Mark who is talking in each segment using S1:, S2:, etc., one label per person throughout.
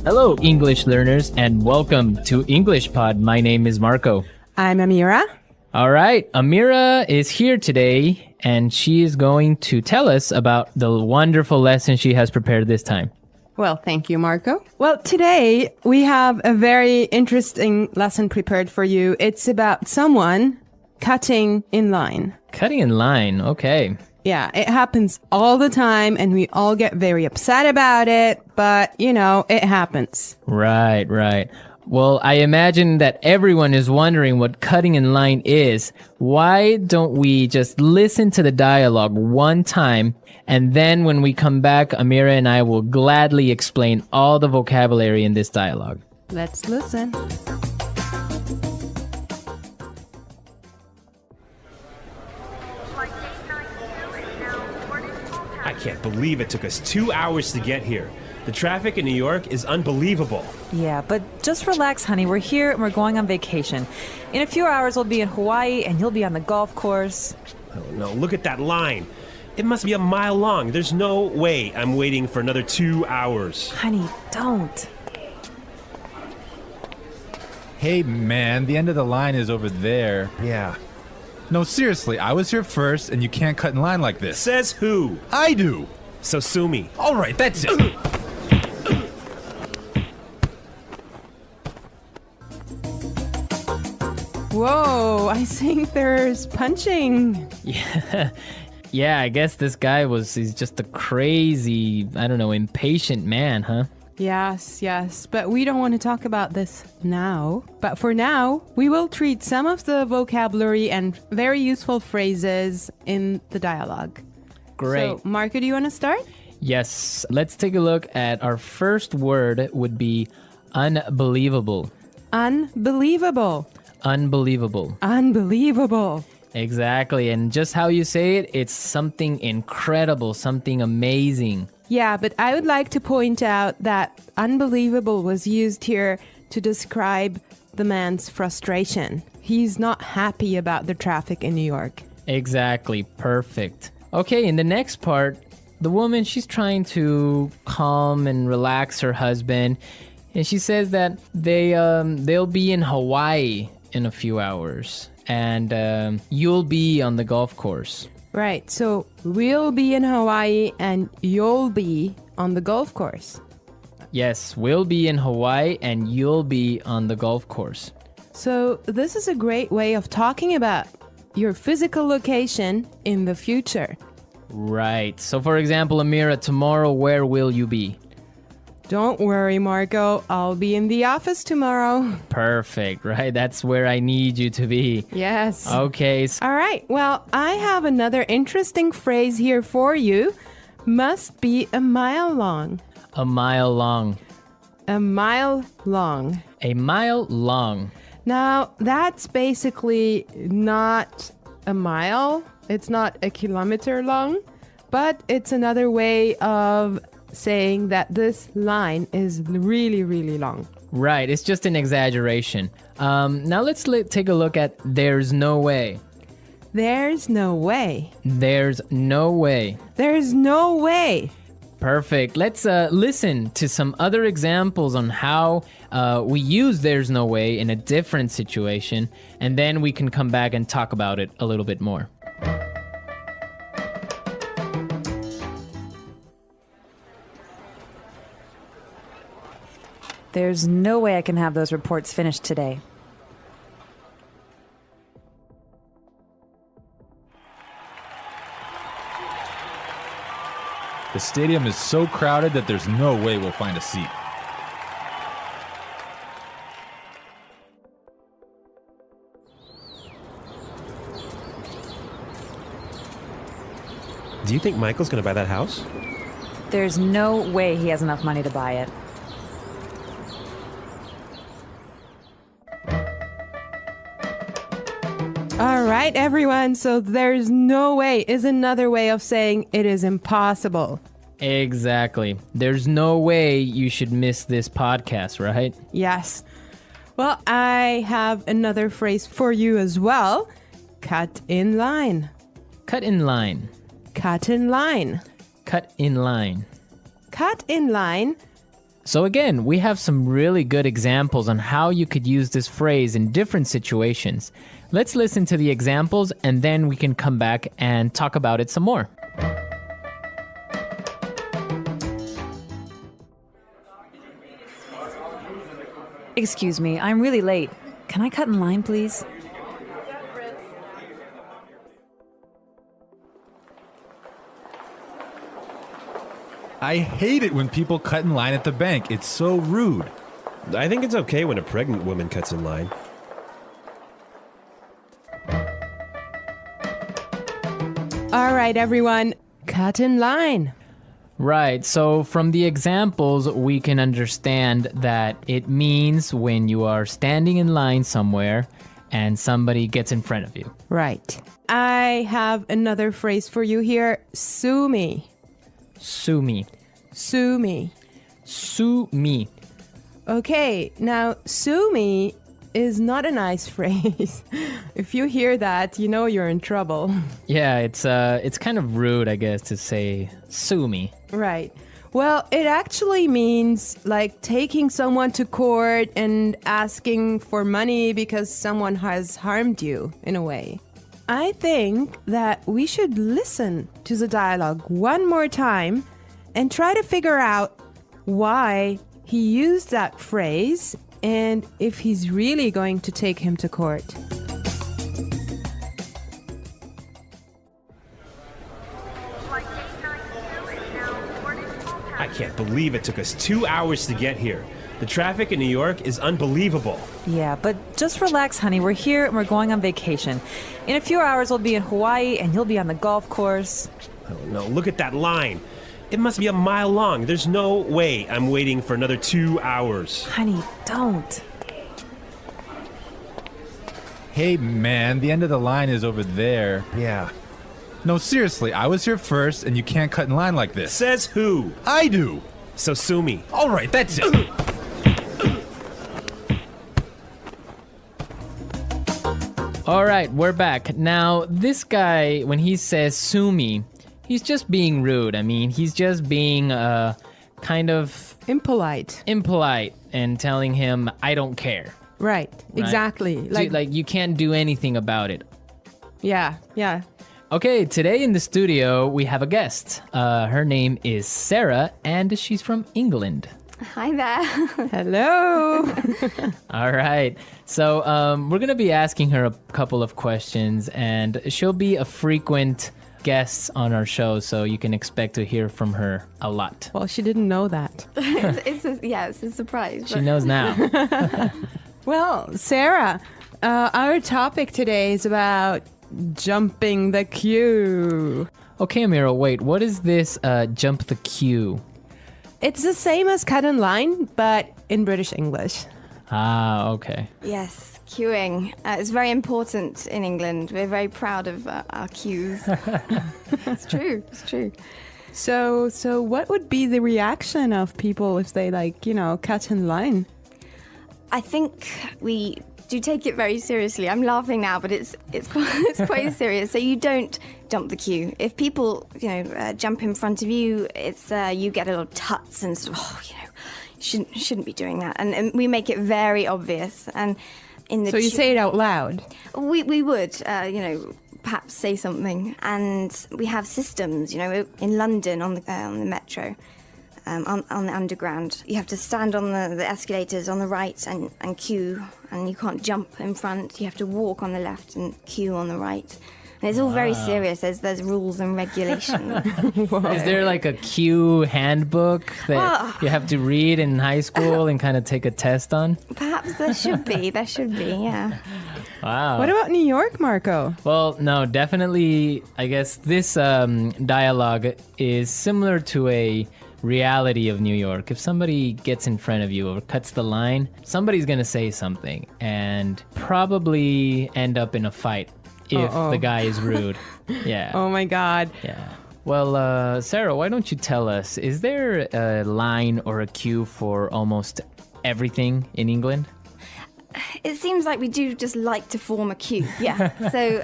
S1: Hello, English learners, and welcome to English Pod. My name is Marco.
S2: I'm Amira.
S1: All right, Amira is here today, and she is going to tell us about the wonderful lesson she has prepared this time.
S2: Well, thank you, Marco. Well, today we have a very interesting lesson prepared for you. It's about someone cutting in line.
S1: Cutting in line, okay.
S2: Yeah, it happens all the time and we all get very upset about it, but it happens.
S1: Right. Well, I imagine that everyone is wondering what cutting in line is. Why don't we just listen to the dialogue one time, and then when we come back, Amira and I will gladly explain all the vocabulary in this dialogue.
S2: Let's listen.
S3: I can't believe it took us 2 hours to get here. The traffic in New York is unbelievable.
S4: Yeah, but just relax, honey. We're here and we're going on vacation. In a few hours, we'll be in Hawaii and you'll be on the golf course.
S3: Oh no, look at that line. It must be a mile long. There's no way I'm waiting for another 2 hours.
S4: Honey, don't.
S5: Hey, man, the end of the line is over there.
S3: Yeah.
S5: No, seriously, I was here first, and you can't cut in line like this.
S3: Says who?
S5: I do.
S3: So sue me.
S5: All right, that's it.
S2: Whoa, I think there's punching.
S1: Yeah, I guess this guy he's just a crazy, impatient man, huh?
S2: Yes, but we don't want to talk about this now. But for now, we will treat some of the vocabulary and very useful phrases in the dialogue.
S1: Great.
S2: So, Marco, do you want to start?
S1: Yes, let's take a look at our first word would be unbelievable.
S2: Unbelievable.
S1: Unbelievable.
S2: Unbelievable.
S1: Exactly, and just how you say it, it's something incredible, something amazing.
S2: Yeah, but I would like to point out that unbelievable was used here to describe the man's frustration. He's not happy about the traffic in New York.
S1: Exactly, perfect. Okay, in the next part, the woman, she's trying to calm and relax her husband, and she says that they'll be in Hawaii in a few hours, and you'll be on the golf course.
S2: Right, so we'll be in Hawaii and you'll be on the golf course.
S1: Yes, we'll be in Hawaii and you'll be on the golf course.
S2: So this is a great way of talking about your physical location in the future.
S1: Right. So for example, Amira, tomorrow, where will you be?
S2: Don't worry, Marco. I'll be in the office tomorrow.
S1: Perfect, right? That's where I need you to be.
S2: Yes.
S1: Okay.
S2: All right. Well, I have another interesting phrase here for you. Must be a mile long.
S1: A mile long.
S2: A mile long.
S1: A mile long.
S2: Now, that's basically not a mile. It's not a kilometer long, but it's another way of saying that this line is really, really long.
S1: Right, it's just an exaggeration. Now let's take a look at there's no way.
S2: There's no way.
S1: There's no way.
S2: There's no way.
S1: Perfect. Let's listen to some other examples on how we use there's no way in a different situation, and then we can come back and talk about it a little bit more.
S4: There's no way I can have those reports finished today.
S5: The stadium is so crowded that there's no way we'll find a seat.
S3: Do you think Michael's gonna buy that house?
S4: There's no way he has enough money to buy it.
S2: All right, everyone. So there's no way is another way of saying it is impossible.
S1: Exactly. There's no way you should miss this podcast, right?
S2: Yes. Well, I have another phrase for you as well. Cut in line.
S1: Cut in line.
S2: Cut in line.
S1: Cut in line.
S2: Cut in line
S1: So again, we have some really good examples on how you could use this phrase in different situations. Let's listen to the examples and then we can come back and talk about it some more.
S4: Excuse me, I'm really late. Can I cut in line, please?
S5: I hate it when people cut in line at the bank. It's so rude.
S3: I think it's okay when a pregnant woman cuts in line.
S2: All right, everyone, cut in line.
S1: Right, so from the examples, we can understand that it means when you are standing in line somewhere and somebody gets in front of you.
S2: Right. I have another phrase for you here. Sue me.
S1: Sue me.
S2: Sue me.
S1: Sue me.
S2: Okay, now sue me is not a nice phrase. If you hear that, you know you're in trouble.
S1: Yeah, it's kind of rude, I guess, to say sue me.
S2: Right. Well, it actually means like taking someone to court and asking for money because someone has harmed you in a way. I think that we should listen to the dialogue one more time and try to figure out why he used that phrase and if he's really going to take him to court.
S3: I can't believe it took us 2 hours to get here. The traffic in New York is unbelievable.
S4: Yeah, but just relax, honey. We're here and we're going on vacation. In a few hours, we'll be in Hawaii and you'll be on the golf course.
S3: Oh no, look at that line. It must be a mile long. There's no way I'm waiting for another 2 hours.
S4: Honey, don't.
S5: Hey, man, the end of the line is over there.
S3: Yeah.
S5: No, seriously, I was here first and you can't cut in line like this.
S3: Says who?
S5: I do.
S3: So sue me.
S5: All right, that's it.
S1: All right, we're back. Now, this guy, when he says sue me, he's just being rude. I mean, he's just being kind of
S2: Impolite.
S1: impolite and telling him, I don't care.
S2: Right. Exactly.
S1: Like you can't do anything about it.
S2: Yeah.
S1: Okay, today in the studio, we have a guest. Her name is Sarah, and she's from England.
S6: Hi there.
S2: Hello.
S1: All right. So we're going to be asking her a couple of questions, and she'll be a frequent guest on our show, so you can expect to hear from her a lot.
S2: Well, she didn't know that.
S6: it's a surprise.
S1: She knows now.
S2: Well, Sarah, our topic today is about jumping the queue.
S1: Okay, Amira, wait. What is this jump the queue?
S2: It's the same as cut in line, but in British English.
S1: Ah, okay.
S6: Yes, queuing. It's very important in England. We're very proud of our queues. It's true.
S2: So what would be the reaction of people if they cut in line?
S6: I think we do take it very seriously. I'm laughing now, but it's quite serious. So you don't jump the queue. If people, jump in front of you, it's you get a little tuts and sort of, shouldn't be doing that. And we make it very obvious. And in the
S2: So you say it out loud.
S6: We would, perhaps say something. And we have systems, in London on the metro. On the underground, you have to stand on the escalators on the right and queue, and you can't jump in front. You have to walk on the left and queue on the right. And it's all very serious. There's rules and regulations.
S1: Is there like a queue handbook that you have to read in high school and kind of take a test on?
S6: Perhaps there should be, yeah.
S1: Wow.
S2: What about New York, Marco?
S1: Well, no, definitely, I guess this dialogue is similar to a reality of New York. If somebody gets in front of you or cuts the line, somebody's going to say something and probably end up in a fight if the guy is rude. Yeah.
S2: Oh my God.
S1: Yeah. Well, Sarah, why don't you tell us, is there a line or a queue for almost everything in England?
S6: It seems like we do just like to form a queue, yeah. So,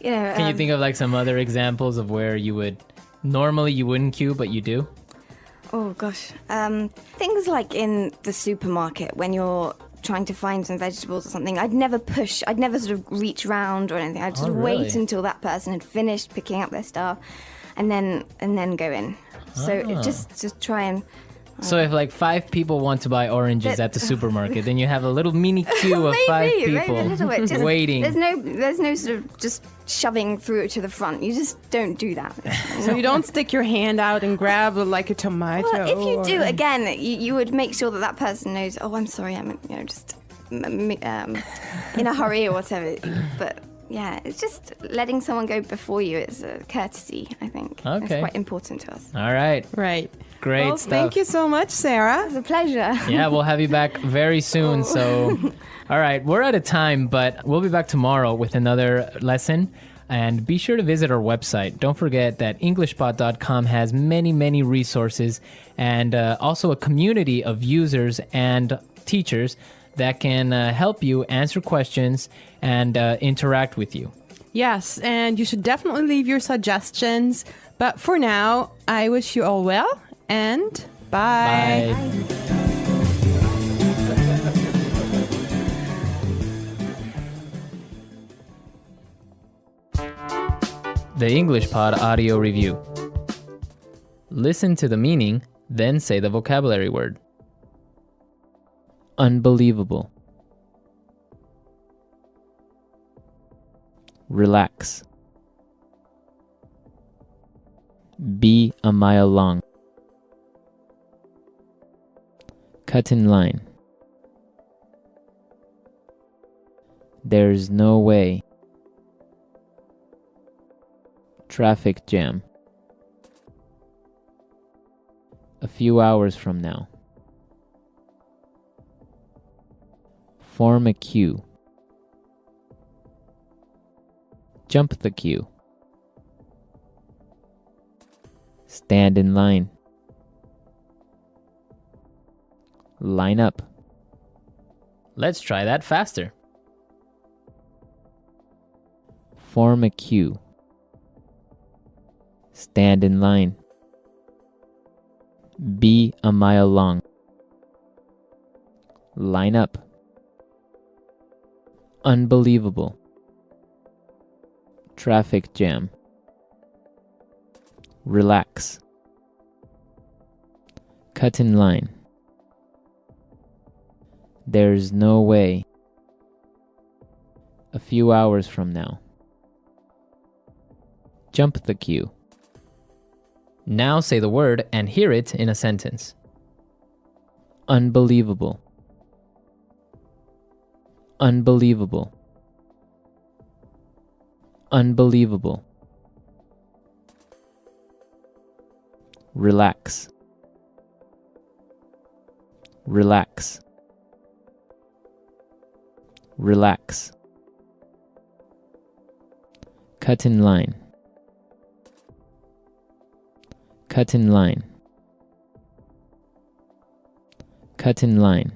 S1: Can you think of like some other examples of where you would normally you wouldn't queue, but you do?
S6: Oh gosh. Things like in the supermarket when you're trying to find some vegetables or something, I'd never sort of reach round or anything. I'd sort of
S1: really?
S6: wait until that person had finished picking up their stuff and then go in. So it just try and
S1: So if like 5 people want to buy oranges at the supermarket, then you have a little mini queue of 5 people
S6: maybe a little bit. Just,
S1: waiting.
S6: There's no sort of just shoving through it to the front. You just don't do that.
S2: So you don't stick your hand out and grab like a tomato.
S6: Well, if you do,
S2: or-
S6: again, you would make sure that person knows. Oh, I'm sorry, I'm just in a hurry or whatever. But yeah, it's just letting someone go before you. It's a courtesy, I think.
S1: Okay.
S6: It's quite important to us.
S1: All right.
S2: Right.
S1: Great
S2: Well,
S1: stuff.
S2: thank you so much, Sarah.
S6: It's a pleasure.
S1: Yeah, we'll have you back very soon. So, all right, we're out of time, but we'll be back tomorrow with another lesson. And be sure to visit our website. Don't forget that EnglishPod.com has many, many resources and also a community of users and teachers that can help you answer questions and interact with you.
S2: Yes, and you should definitely leave your suggestions. But for now, I wish you all well and bye.
S1: The English Pod Audio Review. Listen to the meaning, then say the vocabulary word. Unbelievable. Relax. Be a mile long. Cut in line. There's no way. Traffic jam. A few hours from now. Form a queue. Jump the queue. Stand in line. Line up. Let's try that faster. Form a queue. Stand in line. Be a mile long. Line up. Unbelievable. Traffic jam. Relax. Cut in line. There's no way. A few hours from now. Jump the queue. Now say the word and hear it in a sentence. Unbelievable. Unbelievable. Unbelievable. Relax. Relax. Relax. Cut in line. Cut in line. Cut in line.